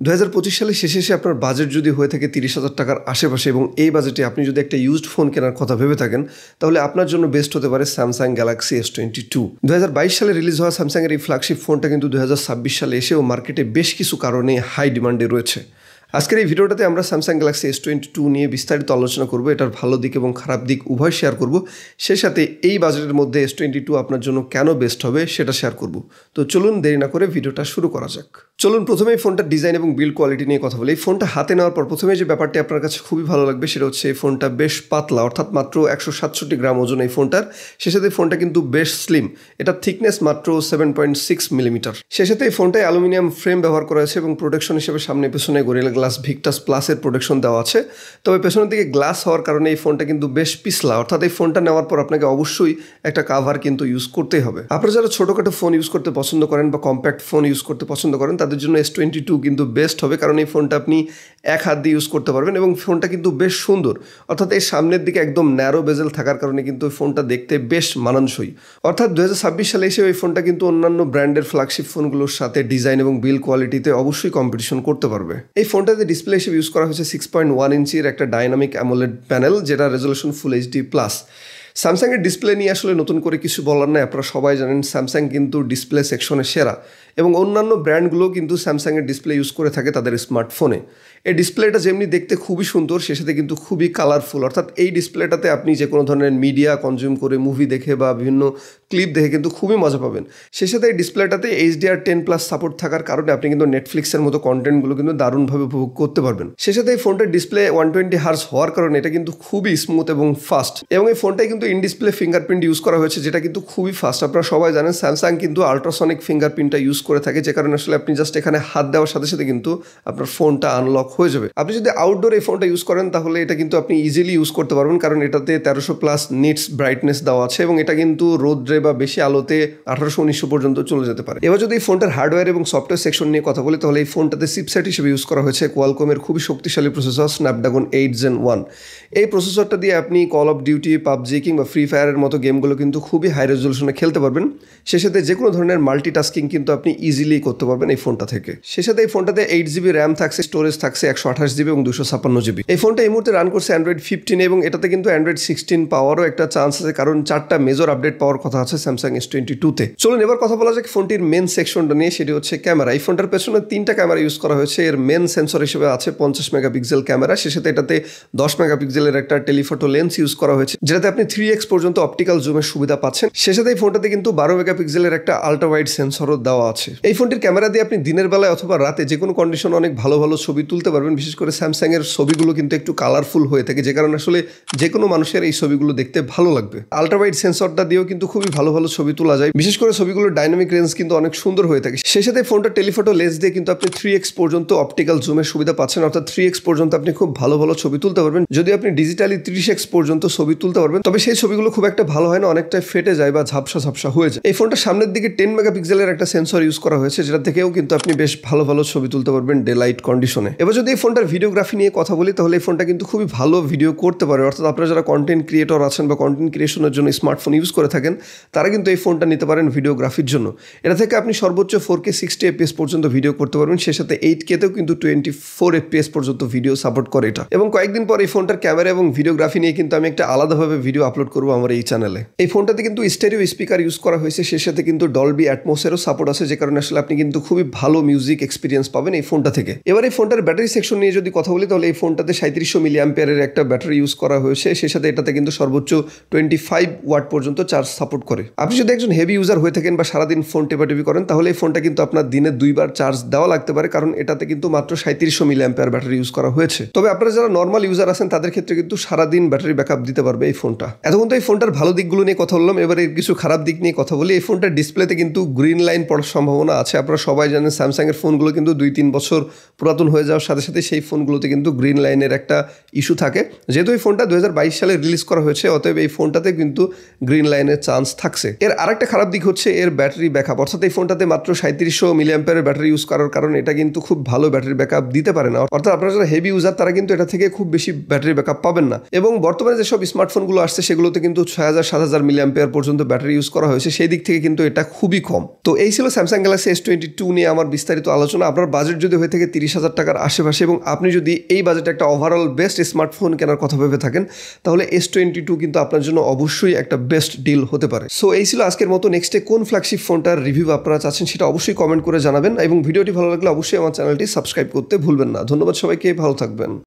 2025 সালের শেষে এসে আপনার বাজেট যদি হয়ে থাকে 30,000 টাকার আশেপাশে এবং এই বাজেটে আপনি যদি একটা ইউজড ফোন কেনার কথা ভেবে থাকেন তাহলে আপনার জন্য বেস্ট হতে পারে স্যামসাং গ্যালাক্সি S22। 2022 সালে রিলিজ হওয়া স্যামসাংয়ের এই ফ্ল্যাগশিপ ফোনটা কিন্তু 2026 সালে এসেও মার্কেটে বেশ কিছু কারণে হাই ডিমান্ডে রয়েছে। আজকের এই ভিডিওটাতে আমরা স্যামসাং গ্যালাক্সি S22 নিয়ে বিস্তারিত আলোচনা করব, এটার ভালো দিক এবং খারাপ দিক উভয় শেয়ার করব। সেই সাথে এই বাজেটের মধ্যে S22 আপনার জন্য কেন বেস্ট হবে সেটা শেয়ার করব। তো চলুন দেরি না করে ভিডিওটা শুরু করা যাক। চলুন প্রথমে এই ফোনটার ডিজাইন এবং বিল্ড কোয়ালিটি নিয়ে কথা বলি। এই ফোনটা হাতে নেওয়ার পর প্রথমে যে ব্যাপারটি আপনার কাছে খুবই ভালো লাগবে সেটা হচ্ছে এই ফোনটা বেশ পাতলা, অর্থাৎ মাত্র 167 গ্রাম ওজন এই ফোনটার। সে সাথে ফোনটা কিন্তু বেশ স্লিম, এটার থিকনেস মাত্র 7.6 মিলিমিটার। সে সাথে এই ফোনটায় অ্যালুমিনিয়াম ফ্রেম ব্যবহার করা হয়েছে এবং প্রোটেকশন হিসেবে সামনে পেছনে গরিলা গ্লাস ভিক্টাস প্লাসের প্রোটেকশন দেওয়া আছে। তবে পেছনের দিকে গ্লাস হওয়ার কারণে এই ফোনটা কিন্তু বেশ পিছলা, অর্থাৎ এই ফোনটা নেওয়ার পর আপনাকে অবশ্যই একটা কাভার কিন্তু ইউজ করতেই হবে। আপনারা যারা ছোটোখাটো ফোন ইউজ করতে পছন্দ করেন বা কম্প্যাক্ট ফোন ইউজ করতে পছন্দ করেন তাদের জন্য S22 কিন্তু বেস্ট হবে, কারণ এই ফোনটা আপনি এক হাত দিয়ে ইউজ করতে পারবেন এবং ফোনটা কিন্তু বেশ সুন্দর, অর্থাৎ এই সামনের দিকে একদম ন্যারো বেজেল থাকার কারণে কিন্তু এই ফোনটা দেখতে বেশ মানানসই। অর্থাৎ 2026 সালে এসে এই ফোনটা কিন্তু অন্যান্য ব্র্যান্ডের ফ্ল্যাগশিপ ফোনগুলোর সাথে ডিজাইন এবং বিল্ড কোয়ালিটিতে অবশ্যই কম্পিটিশন করতে পারবে। এই ফোনটাতে ডিসপ্লে হিসেবে ইউজ করা হয়েছে 6.1 ইঞ্চির একটা ডাইনামিক অ্যামোলেড প্যানেল, যেটা রেজলিউশন ফুল HD+। স্যামসাংয়ের ডিসপ্লে নিয়ে আসলে নতুন করে কিছু বলার নাই, আপনারা সবাই জানেন স্যামসাং কিন্তু ডিসপ্লে সেকশনে সেরা এবং অন্যান্য ব্র্যান্ডগুলো কিন্তু স্যামসাংয়ের ডিসপ্লে ইউজ করে থাকে তাদের স্মার্টফোনে। এই ডিসপ্লেটা যেমনি দেখতে খুবই সুন্দর সে সাথে কিন্তু খুবই কালারফুল, অর্থাৎ এই ডিসপ্লেটাতে আপনি যে কোনো ধরনের মিডিয়া কনজিউম করে মুভি দেখে বা বিভিন্ন ক্লিপ দেখে কিন্তু খুবই মজা পাবেন। সেই সাথে এই ডিসপ্লেটাতে HDR10+ সাপোর্ট থাকার কারণে আপনি কিন্তু নেটফ্লিক্সের মতো কন্টেন্টগুলো কিন্তু দারুণভাবে উপভোগ করতে পারবেন। সেই সাথে এই ফোনটার ডিসপ্লে 120 হার্জ হওয়ার কারণে এটা কিন্তু খুবই স্মুথ এবং ফাস্ট, এবং এই ফোনটায় কিন্তু ইন ডিসপ্লে ফিঙ্গারপ্রিন্ট ইউজ করা হয়েছে যেটা কিন্তু খুবই ফাস্ট। আপনারা সবাই জানেন স্যামসাং কিন্তু আল্ট্রাসনিক ফিঙ্গারপ্রিন্টটা ইউজ করে থাকে, যে কারণে আসলে আপনি জাস্ট এখানে হাত দেওয়ার সাথে সাথে কিন্তু আপনার ফোনটা আনলক হয়ে যাবে। আপনি যদি আউটডোর এই ফোনটা ইউজ করেন তাহলে এটা কিন্তু আপনি ইজিলি ইউজ করতে পারবেন, কারণ এটাতে 1300+ নিটস ব্রাইটনেস দেওয়া আছে এবং এটা কিন্তু রোদ্রে বা বেশি আলোতে 1800-1900 পর্যন্ত চলে যেতে পারে। এবার যদি এই ফোনটার হার্ডওয়্যার এবং সফটওয়্যার সেকশন নিয়ে কথা বলি তাহলে এই ফোনটাতে চিপসেট হিসেবে ইউজ করা হয়েছে কোয়ালকমের খুবই শক্তিশালী প্রসেসর স্ন্যাপড্রাগন 8 Gen 1। এই প্রসেসরটা দিয়ে আপনি কল অফ ডিউটি, পাবজি কিংবা ফ্রি ফায়ারের মতো গেমগুলো কিন্তু খুবই হাই রেজলিউশনে খেলতে পারবেন। সে সাথে যে কোনো ধরনের মাল্টিটাস্কিং কিন্তু আপনি ইজিলি করতে পারবেন এই ফোনটা থেকে। সে সাথে এই ফোনটাতে 8GB র্যাম থাকছে, স্টোরেজ থাকছে 128GB এবং 256GB। এই ফোনটা এই মুহূর্তে রান করছে Android 15 এবং এটাতে কিন্তু Android 16 পাওয়ারও একটা চান্স আছে, কারণ 4টা মেজর আপডেট পাওয়ার কথা আছে স্যামসাং S22-তে। চলুন এবার কথা বলা যাক ফোনটির মেন সেকশনটা নিয়ে, সেটি হচ্ছে ক্যামেরা। এই ফোনটার পেছনে 3টা ক্যামেরা ইউজ করা হয়েছে। এর মেন সেন্সর হিসেবে আছে 50 মেগাপিক্সেল ক্যামেরা, সে সাথে এটাতে 10 মেগাপিক্সেলের একটা টেলিফটো লেন্স ইউজ করা হয়েছে যেটাতে আপনি 3x পর্যন্ত অপটিক্যাল জুমের সুবিধা পাচ্ছেন। সে সাথে এই ফোনটাতে কিন্তু 12 মেগাপিক্সেলের একটা আল্ট্রা ওয়াইড সেন্সরও দেওয়া আছে। এই ফোনটির ক্যামেরা দিয়ে আপনি দিনের বেলায় অথবা রাতে যে কোনো কন্ডিশনে অনেক ভালো ভালো ছবি তুলতে পারবেন। বিশেষ করে স্যামসাং এর ছবিগুলো কিন্তু একটু কালারফুল হয়ে থাকে, যে কারণে আসলে যে কোনো মানুষের এই ছবিগুলো দেখতে ভালো লাগবে। আল্ট্রা ওয়াইড সেন্সরটা দিয়েও কিন্তু খুবই ভালো ভালো ছবি তোলা যায়, বিশেষ করে ছবিগুলোর ডাইনামিক রেঞ্জ কিন্তু অনেক সুন্দর হয়ে থাকে। সেই সাথে ফোনটা টেলিফটো লেন্স দিয়ে কিন্তু আপনি 3x পর্যন্ত অপটিক্যাল জুমের সুবিধা পাচ্ছেন, অর্থাৎ 3x পর্যন্ত আপনি খুব ভালো ভালো ছবি তুলতে পারবেন। যদি আপনি ডিজিটালি 30x পর্যন্ত ছবি তুলতে পারবেন, তবে সেই ছবিগুলো খুব একটা ভালো হয় না, অনেকটাই ফেটে যায় বা ঝাপসা ঝাপসা হয়ে যায়। এই ফোনটা সামনের দিকে 10 মেগাপিক্সেলের একটা সেন্সর ইউজ করা হয়েছে, যেটা থেকেও কিন্তু আপনি বেশ ভালো ভালো ছবি তুলতে পারবেন ডে লাইট কন্ডিশনে। এবার যদি এই ফোনটার ভিডিওগ্রাফি নিয়ে কথা বলি তাহলে এই ফোনটা কিন্তু খুবই ভালো ভিডিও করতে পারে, অর্থাৎ আপনারা যারা কন্টেন্ট ক্রিয়েটর আছেন বা কন্টেন্ট ক্রিয়েশনের জন্য স্মার্টফোন ইউজ করে থাকেন তারা কিন্তু এই ফোনটা নিতে পারেন ভিডিওগ্রাফির জন্য। এটা থেকে আপনি সর্বোচ্চ 4K 60 FPS পর্যন্ত ভিডিও করতে পারবেন, সে সাথে 8Kতেও কিন্তু 24 FPS পর্যন্ত ভিডিও সাপোর্ট করে এটা। এবং কয়েকদিন পর এই ফোনটার ক্যামেরা এবং ভিডিওগ্রাফি নিয়ে কিন্তু আমি একটা আলাদাভাবে ভিডিও আপলোড করবো আমার এই চ্যানেলে। এই ফোনটাতে কিন্তু স্টেরিও স্পিকার ইউজ করা হয়েছে, সে সাথে কিন্তু ডলবি অ্যাটমসেরও সাপোর্ট আছে, যে কারণে আসলে আপনি কিন্তু খুবই ভালো মিউজিক এক্সপিরিয়েন্স পাবেন এই ফোনটা থেকে। এবার এই ফোনটার ব্যাটারি সেকশন নিয়ে যদি কথা বলি তাহলে এই ফোনটাতে 3700 মিলিঅ্যাম্পিয়ারের একটা ব্যাটারি ইউজ করা হয়েছে, সে সাথে এটাতে কিন্তু সর্বোচ্চ 25 ওয়াট পর্যন্ত চার্জ সাপোর্ট করে। আপনি যদি একজন হেভি ইউজার হয়ে থাকেন বা সারাদিন ফোন টেপাটেপি করেন তাহলে এই ফোনটা কিন্তু আপনার দিনে 2বার চার্জ দেওয়া লাগতে পারে, কারণ এটাতে কিন্তু মাত্র 3700 মিলিঅ্যাম্পিয়ার ব্যাটারি ইউজ করা হয়েছে। তবে আপনারা যারা নর্মাল ইউজার আছেন তাদের ক্ষেত্রে কিন্তু সারাদিন ব্যাটারি ব্যাকআপ দিতে পারবে এই ফোনটা। এতক্ষণ তো এই ফোনটার ভালো দিকগুলো নিয়ে কথা বললাম, এবার এর কিছু খারাপ দিক নিয়ে কথা বলি। এই ফোনটার ডিসপ্লেতে কিন্তু গ্রিন লাইন পড়ার সম্ভাবনা আছে। আপনারা সবাই জানেন স্যামসাংয়ের ফোনগুলো কিন্তু 2-3 বছর পুরাতন হয়ে যাওয়ার সাথে সাথে সেই ফোনগুলোতে কিন্তু গ্রিন লাইনের একটা ইস্যু থাকে। যেহেতু এই ফোনটা 2022 সালে রিলিজ করা হয়েছে, অতএব এই ফোনটাতে কিন্তু গ্রিন লাইনের চান্স থাকছে। এর আরেকটা খারাপ দিক হচ্ছে এর ব্যাটারি ব্যাকআপ, অর্থাৎ এই ফোনটাতে মাত্র 3700 মিলিঅ্যাম্পিয়ারের ব্যাটারি ইউজ করার কারণে এটা কিন্তু খুব ভালো ব্যাটারি ব্যাকআপ দিতে পারে না, অর্থাৎ আপনারা যারা হেভি ইউজার তারা কিন্তু এটা থেকে খুব বেশি ব্যাটারি ব্যাকআপ পাবেন না। এবং বর্তমানে যেসব স্মার্টফোনগুলো আসছে সেগুলোতে কিন্তু 6000-7000 মিলিঅ্যাম্পিয়ার পর্যন্ত ব্যাটারি ইউজ করা হয়েছে, সেই দিক থেকে কিন্তু এটা খুবই কম। তো এই ছিল স্যামসাং স্যামসাং গ্যালাক্সি S22 নিয়ে আমার বিস্তারিত আলোচনা। আপনার বাজেট যদি হয়ে থাকে 30,000 টাকার আশেপাশে এবং আপনি যদি এই বাজেটে একটা ওভারঅল বেস্ট স্মার্টফোন কেনার কথা ভেবে থাকেন, তাহলে S22 কিন্তু আপনার জন্য অবশ্যই একটা বেস্ট ডিল হতে পারে। সো এই ছিল আজকের মতো। নেক্সটে কোন ফ্ল্যাগশিপ ফোনটার রিভিউ আপনারা চাচ্ছেন সেটা অবশ্যই কমেন্ট করে জানাবেন এবং ভিডিওটি ভালো লাগলে অবশ্যই আমার চ্যানেলটি সাবস্ক্রাইব করতে ভুলবেন না। ধন্যবাদ সবাইকে, ভালো থাকবেন।